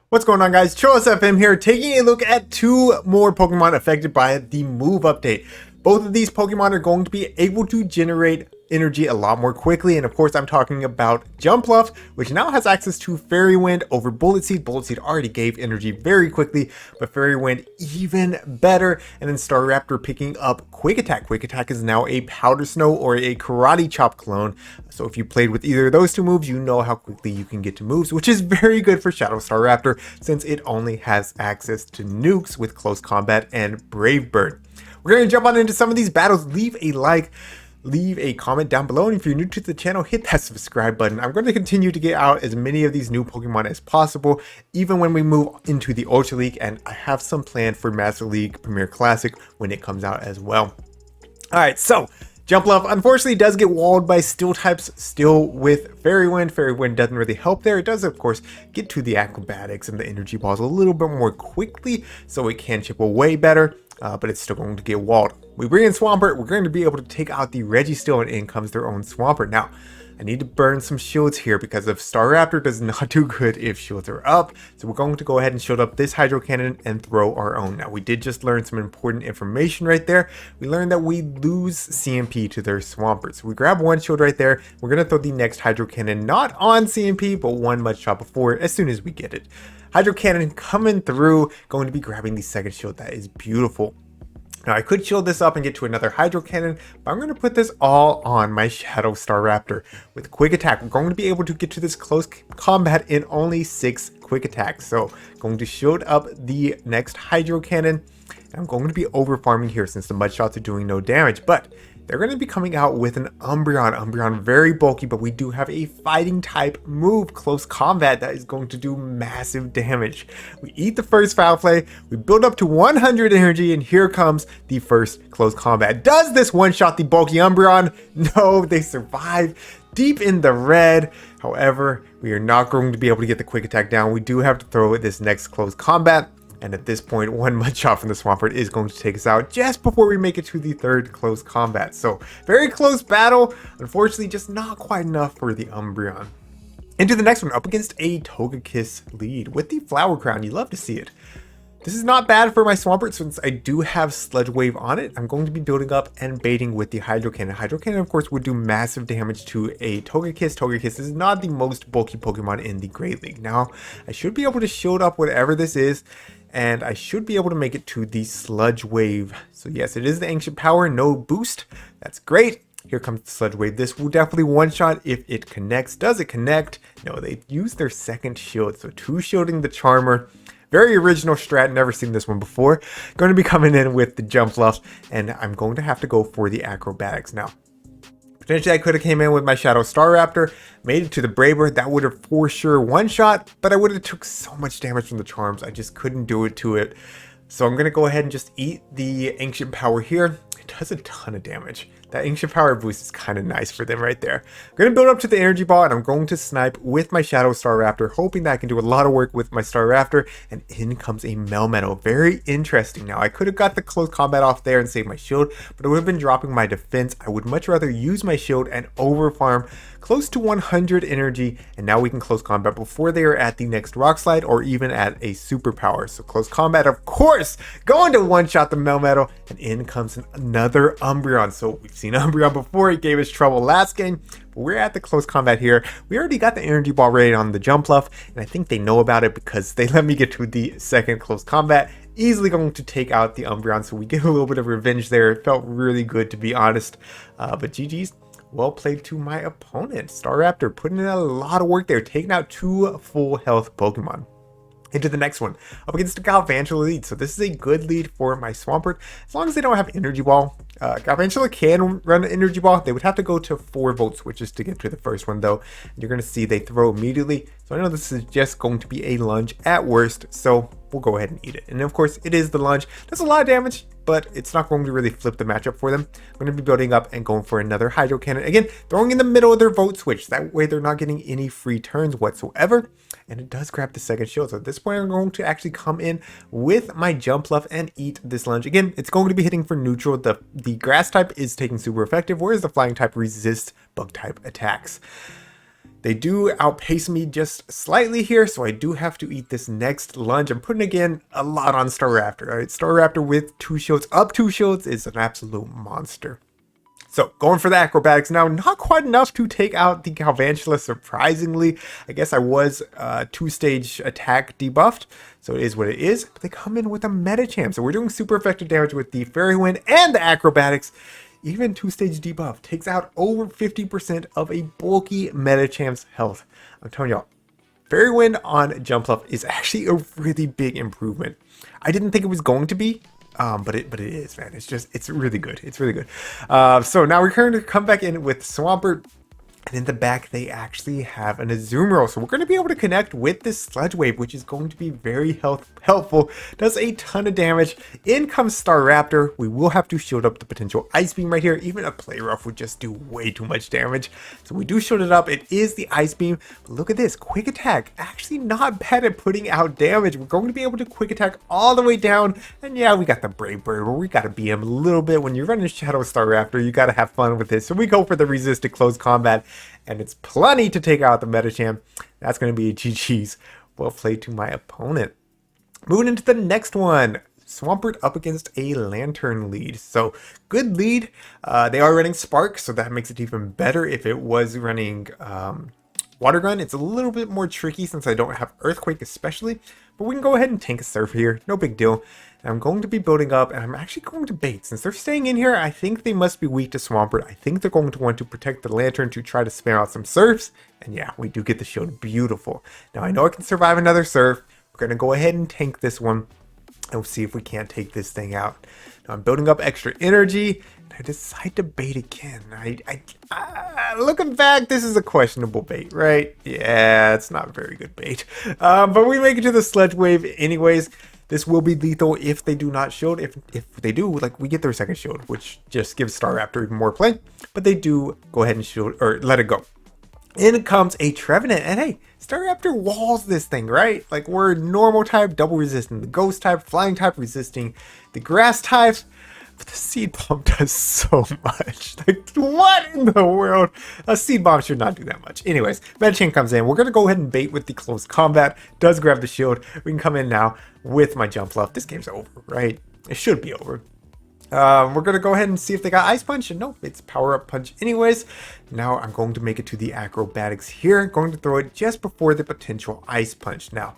What's going on, guys? FM here, taking a look at two more Pokemon affected by the move update. Both of these Pokemon are going to be able to generate energy a lot more quickly, and of course I'm talking about Jumpluff, which now has access to Fairy Wind over Bullet Seed. Bullet Seed already gave energy very quickly, but Fairy Wind even better, and then Staraptor picking up Quick Attack. Quick Attack is now a Powder Snow or a Karate Chop clone, so if you played with either of those two moves, you know how quickly you can get to moves, which is very good for Shadow Staraptor since it only has access to nukes with Close Combat and Brave Bird. We're going to jump on into some of these battles. Leave a like, leave a comment down below, and if you're new to the channel, hit that subscribe button. I'm going to continue to get out as many of these new Pokemon as possible, even when we move into the Ultra League, and I have some planned for Master League Premier Classic when it comes out as well. Alright, so Jumpluff unfortunately does get walled by steel types still with Fairy Wind. Fairy Wind doesn't really help there. It does, of course, get to the acrobatics and the energy balls a little bit more quickly, so it can chip away better. But it's still going to get walled. We bring in Swampert, we're going to be able to take out the Registeel, and in comes their own Swampert. Now, I need to burn some shields here because if Staraptor does not do good if shields are up. So we're going to go ahead and shield up this Hydro Cannon and throw our own. Now, we did just learn some important information right there. We learned that we lose CMP to their Swampert. So we grab one shield right there. We're going to throw the next Hydro Cannon, not on CMP, but one much shot before as soon as we get it. Hydro Cannon coming through, going to be grabbing the second shield. That is beautiful. Now I could shield this up and get to another Hydro Cannon, but I'm going to put this all on my Shadow Staraptor. With Quick Attack, we're going to be able to get to this close combat in only 6 Quick Attacks. So going to shield up the next Hydro Cannon, and I'm going to be over farming here since the Mud Shots are doing no damage, but they're going to be coming out with an Umbreon. Umbreon very bulky, but we do have a fighting type move, Close Combat, that is going to do massive damage. We eat the first Foul Play, we build up to 100 energy, and here comes the first Close Combat. Does this one-shot the bulky Umbreon? No, they survive deep in the red. However, we are not going to be able to get the Quick Attack down. We do have to throw this next Close Combat. And at this point, one Mud Shot from the Swampert is going to take us out just before we make it to the third Close Combat. So, very close battle. Unfortunately, just not quite enough for the Umbreon. Into the next one, up against a Togekiss lead with the Flower Crown. You love to see it. This is not bad for my Swampert since I do have Sludge Wave on it. I'm going to be building up and baiting with the Hydro Cannon. Hydro Cannon, of course, would do massive damage to a Togekiss. Togekiss is not the most bulky Pokemon in the Great League. Now, I should be able to shield up whatever this is, and I should be able to make it to the Sludge Wave. So yes, it is the Ancient Power, no boost. That's great. Here comes the Sludge Wave. This will definitely one-shot if it connects. Does it connect? No, they use their second shield. So 2 shielding the Charmer. Very original strat, never seen this one before. Going to be coming in with the Jumpluff, and I'm going to have to go for the Acrobatics now. Potentially I could have came in with my Shadow Staraptor, made it to the Brave Bird. That would have for sure one-shot, but I would have took so much damage from the Charms. I just couldn't do it to it. So I'm going to go ahead and just eat the Ancient Power here. It does a ton of damage. That Ancient Power boost is kind of nice for them right there. I'm going to build up to the Energy Ball, and I'm going to snipe with my Shadow Staraptor, hoping that I can do a lot of work with my Staraptor, and in comes a Melmetal. Very interesting. Now, I could have got the Close Combat off there and saved my shield, but it would have been dropping my defense. I would much rather use my shield and overfarm close to 100 energy, and now we can Close Combat before they are at the next Rock Slide or even at a Superpower. So Close Combat, of course, going to one-shot the Melmetal, and in comes another Umbreon. So we've seen Umbreon before, it gave us trouble last game, but we're at the Close Combat here. We already got the Energy Ball ready on the Jumpluff, and I think they know about it because they let me get to the second Close Combat. Easily going to take out the Umbreon, so we get a little bit of revenge there. It felt really good, to be honest, but GG's. Well played to my opponent. Staraptor putting in a lot of work there, taking out 2 full health Pokemon. Into the next one, up against a Galvantula lead. So this is a good lead for my Swampert, as long as they don't have Energy Ball. Galvantula can run an Energy Ball. They would have to go to 4 Volt Switches to get to the first one, though. And you're going to see they throw immediately. So I know this is just going to be a lunge at worst, so we'll go ahead and eat it. And of course, it is the lunge. Does a lot of damage, but it's not going to really flip the matchup for them. I'm going to be building up and going for another Hydro Cannon. Again, throwing in the middle of their Volt Switch. That way they're not getting any free turns whatsoever. And it does grab the second shield. So at this point, I'm going to actually come in with my Jumpluff and eat this lunge. Again, it's going to be hitting for neutral. The grass type is taking super effective, whereas the flying type resists bug type attacks. They do outpace me just slightly here, so I do have to eat this next lunge. I'm putting, again, a lot on Staraptor. All right, Staraptor with 2 shields, up 2 shields is an absolute monster. So, going for the acrobatics now, not quite enough to take out the Galvantula, surprisingly. I guess I was 2-stage attack debuffed, so it is what it is. But they come in with a Medicham, so we're doing super effective damage with the Fairy Wind and the acrobatics. Even 2-stage debuff takes out over 50% of a bulky Medicham's health. I'm telling y'all, Fairy Wind on Jumpluff is actually a really big improvement. I didn't think it was going to be. But it is, man. It's really good. It's really good. So now we're going to come back in with Swampert. And in the back, they actually have an Azumarill. So we're going to be able to connect with this Sludge Wave, which is going to be very helpful. Does a ton of damage. In comes Staraptor. We will have to shield up the potential Ice Beam right here. Even a Play Rough would just do way too much damage. So we do shield it up. It is the Ice Beam. But look at this. Quick Attack. Actually not bad at putting out damage. We're going to be able to Quick Attack all the way down. And yeah, we got the Brave Bird, where we got to BM a little bit. When you're running Shadow Staraptor, you got to have fun with this. So we go for the Resisted Close Combat. And it's plenty to take out the Medicham. That's going to be a GG's. Well played to my opponent. Moving into the next one. Swampert up against a Lantern lead. So, good lead. They are running Spark, so that makes it even better. If it was running Water Gun, it's a little bit more tricky since I don't have Earthquake especially. But we can go ahead and tank a Surf here. No big deal. And I'm going to be building up, and I'm actually going to bait. Since they're staying in here, I think they must be weak to Swampert. I think they're going to want to protect the Lantern to try to spam out some Surfs. And yeah, we do get the shield. Beautiful. Now, I know I can survive another Surf. We're going to go ahead and tank this one. And we'll see if we can't take this thing out. Now, I'm building up extra energy. And I decide to bait again. Looking back, this is a questionable bait, right? Yeah, it's not a very good bait. But we make it to the Sludge Wave anyways. This will be lethal if they do not shield. If they do, like, we get their second shield, which just gives Staraptor even more play. But they do go ahead and shield, or let it go. In comes a Trevenant, and hey, Staraptor walls this thing, right? Like, we're normal type, double resisting the ghost type, flying type resisting the grass types. But the Seed Bomb does so much. Like, what in the world? A Seed Bomb should not do that much. Anyways, Medicham comes in. We're going to go ahead and bait with the close combat. Does grab the shield. We can come in now with my Jumpluff. This game's over, right? It should be over. We're going to go ahead and see if they got Ice Punch. And nope, it's Power Up Punch anyways. Now I'm going to make it to the Acrobatics here. Going to throw it just before the potential Ice Punch. Now,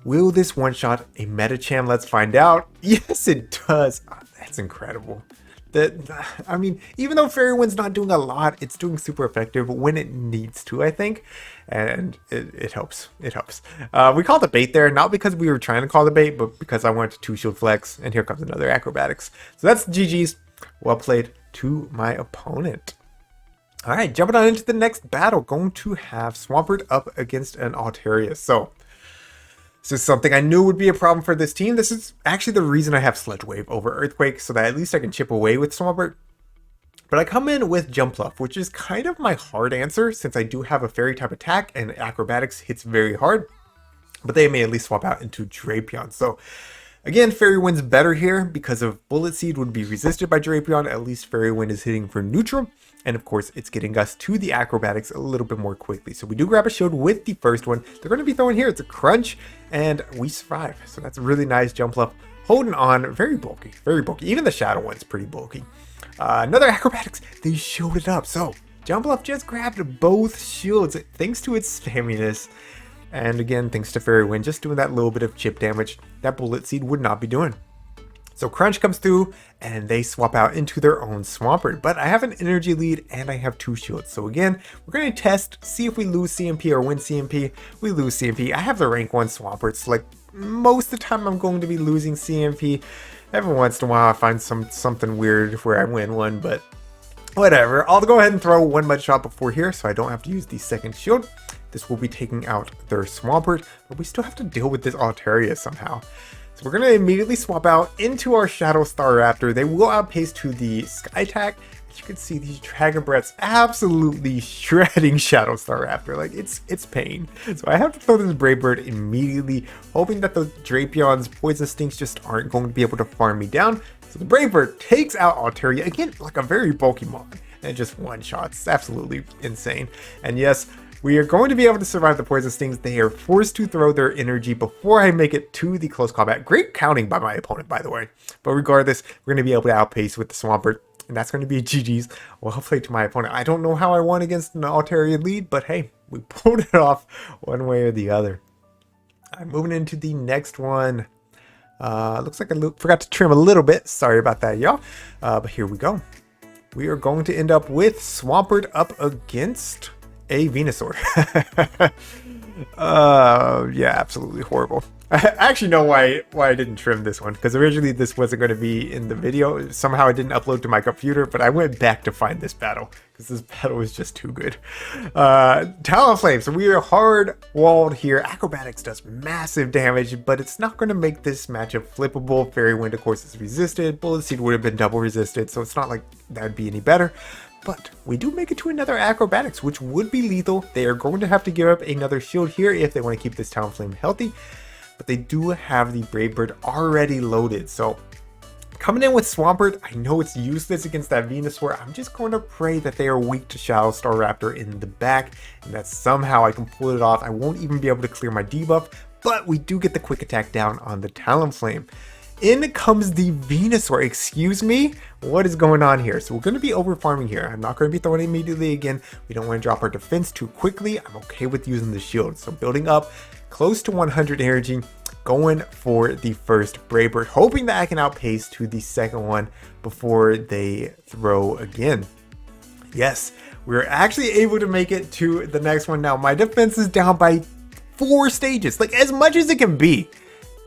will this one-shot a Medicham? Let's find out. Yes, it does. Oh, that's incredible. I mean, even though Fairy Wind's not doing a lot, it's doing super effective when it needs to, I think. And it helps. It helps. We called the bait there, not because we were trying to call the bait, but because I wanted to 2-shield flex. And here comes another Acrobatics. So that's GG's. Well played to my opponent. All right, jumping on into the next battle. Going to have Swampert up against an Altaria. So, this is something I knew would be a problem for this team. This is actually the reason I have Sludge Wave over Earthquake, so that at least I can chip away with Swampert. But I come in with Jumpluff, which is kind of my hard answer, since I do have a Fairy type attack, and Acrobatics hits very hard. But they may at least swap out into Drapion. So, again, Fairy Wind's better here, because of Bullet Seed would be resisted by Drapion. At least Fairy Wind is hitting for neutral. And of course, it's getting us to the Acrobatics a little bit more quickly. So we do grab a shield with the first one. They're going to be throwing here. It's a crunch, and we survive. So that's a really nice Jumpluff. Holding on, very bulky, very bulky. Even the Shadow one's pretty bulky. Another Acrobatics. They shielded up. So Jumpluff just grabbed both shields thanks to its spamminess. And again, thanks to Fairy Wind, just doing that little bit of chip damage that Bullet Seed would not be doing. So Crunch comes through, and they swap out into their own Swampert. But I have an energy lead, and I have 2 shields. So again, we're going to test, see if we lose CMP or win CMP. We lose CMP. I have the rank 1 Swampert, so like most of the time I'm going to be losing CMP. Every once in a while I find something weird where I win one, but whatever. I'll go ahead and throw 1 mud shot before here, so I don't have to use the second shield. This will be taking out their Swampert, but we still have to deal with this Altaria somehow. So we're going to immediately swap out into our Shadow Staraptor. They will outpace to the Sky Attack. As you can see, these Dragon Breaths absolutely shredding Shadow Staraptor. Like, it's pain. So I have to throw this Brave Bird immediately, hoping that the Drapion's Poison Stinks just aren't going to be able to farm me down. So the Brave Bird takes out Altaria, again, like a very bulky mon, and just one-shots. It's absolutely insane. And yes, We are going to be able to survive the poison stings. They are forced to throw their energy before I make it to the close combat. Great counting by my opponent, by the way. But regardless, we're going to be able to outpace with the Swampert. And that's going to be GG's. Well play to my opponent. I don't know how I won against an Altaria lead, but hey, we pulled it off one way or the other. I'm moving into the next one. Looks like I forgot to trim a little bit. Sorry about that, y'all. But here we go. We are going to end up with Swampert up against a Venusaur. Yeah, absolutely horrible. I actually know why I didn't trim this one, because originally this wasn't going to be in the video. Somehow I didn't upload to my computer, but I went back to find this battle because this battle was just too good. Talonflame, so we are hard walled here. Acrobatics does massive damage, but it's not going to make this matchup flippable. Fairy Wind, of course, is resisted. Bullet Seed would have been double resisted, so it's not like that'd be any better. But we do make it to another Acrobatics, which would be lethal. They are going to have to give up another shield here if they want to keep this Talonflame healthy. But they do have the Brave Bird already loaded. So coming in with Swampert, I know it's useless against that Venusaur. I'm just going to pray that they are weak to Shadow Staraptor in the back, and that somehow I can pull it off. I won't even be able to clear my debuff, but we do get the quick attack down on the Talonflame. In comes the Venusaur. Excuse me? What is going on here? So we're going to be over farming here. I'm not going to be throwing immediately again. We don't want to drop our defense too quickly. I'm okay with using the shield. So building up close to 100 energy, going for the first Brave Bird, hoping that I can outpace to the second one before they throw again. Yes, we're actually able to make it to the next one. Now my defense is down by 4 stages, like as much as it can be.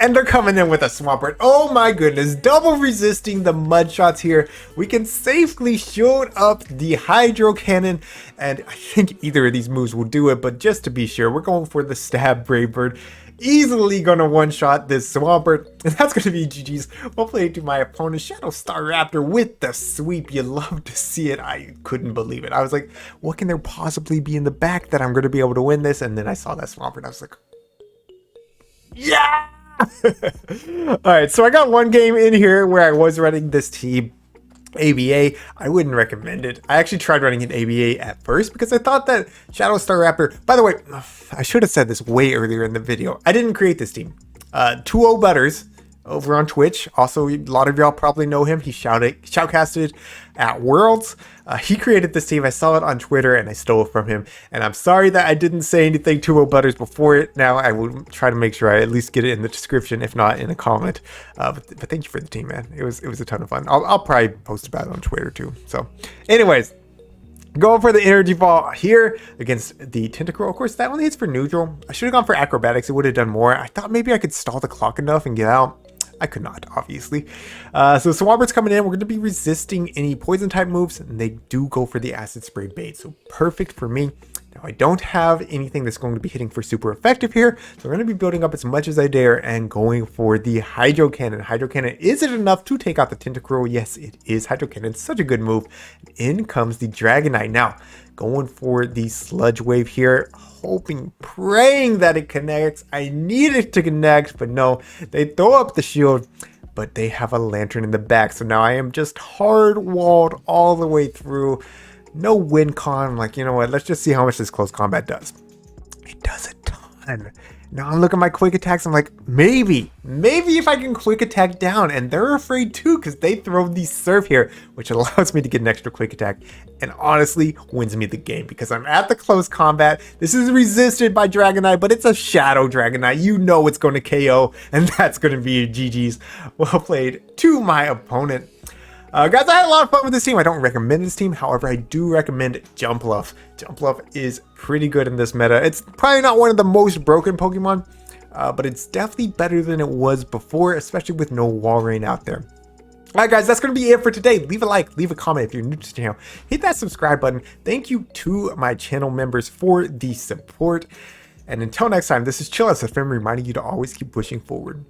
And they're coming in with a Swampert. Oh my goodness, double resisting the mud shots here. We can safely shield up the Hydro Cannon, and I think either of these moves will do it, but just to be sure, we're going for the Stab Brave Bird. Easily gonna one-shot this Swampert, and that's gonna be GG's. Well played to my opponent, Shadow Staraptor with the sweep. You love to see it. I couldn't believe it. I was like, what can there possibly be in the back that I'm gonna be able to win this? And then I saw that Swampert, I was like, yeah! Alright, so I got one game in here where I was running this team ABA. I wouldn't recommend it. I actually tried running an ABA at first because I thought that Shadow Staraptor, by the way, I should have said this way earlier in the video. I didn't create this team. 2O Butters over on Twitch. Also, a lot of y'all probably know him. He shoutcasted at Worlds. He created this team. I saw it on Twitter and I stole it from him. And I'm sorry that I didn't say anything to 2O Butters before it. Now I will try to make sure I at least get it in the description, if not in a comment. But thank you for the team, man. It was a ton of fun. I'll probably post about it on Twitter too. So anyways, going for the energy ball here against the Tentacruel. Of course, that only hits for neutral. I should have gone for acrobatics. It would have done more. I thought maybe I could stall the clock enough and get out. I could not, obviously. So Swampert's coming in. We're going to be resisting any poison type moves, and they do go for the acid spray bait. So perfect for me. Now I don't have anything that's going to be hitting for super effective here, so we're going to be building up as much as I dare and going for the Hydro Cannon. Hydro Cannon, is it enough to take out the Tentacruel? Yes, it is. Hydro Cannon, such a good move. In comes the Dragonite. Now, going for the Sludge Wave here, hoping, praying that it connects. I need it to connect, but no, they throw up the shield, but they have a Lantern in the back. So now I am just hard walled all the way through. No win con. I'm like, you know what? Let's just see how much this close combat does. It does a ton. Now I'm looking at my quick attacks. I'm like, maybe if I can quick attack down, and they're afraid too because they throw the Surf here, which allows me to get an extra quick attack and honestly wins me the game because I'm at the close combat. This is resisted by Dragonite, but it's a Shadow Dragonite. You know it's going to KO, and that's going to be a GG's. Well played to my opponent. Guys, I had a lot of fun with this team. I don't recommend this team. However, I do recommend Jumpluff. Jumpluff is pretty good in this meta. It's probably not one of the most broken Pokemon, but it's definitely better than it was before, especially with no Walrein out there. All right, guys, that's going to be it for today. Leave a like, leave a comment if you're new to the channel. Hit that subscribe button. Thank you to my channel members for the support. And until next time, this is Chill SFM reminding you to always keep pushing forward.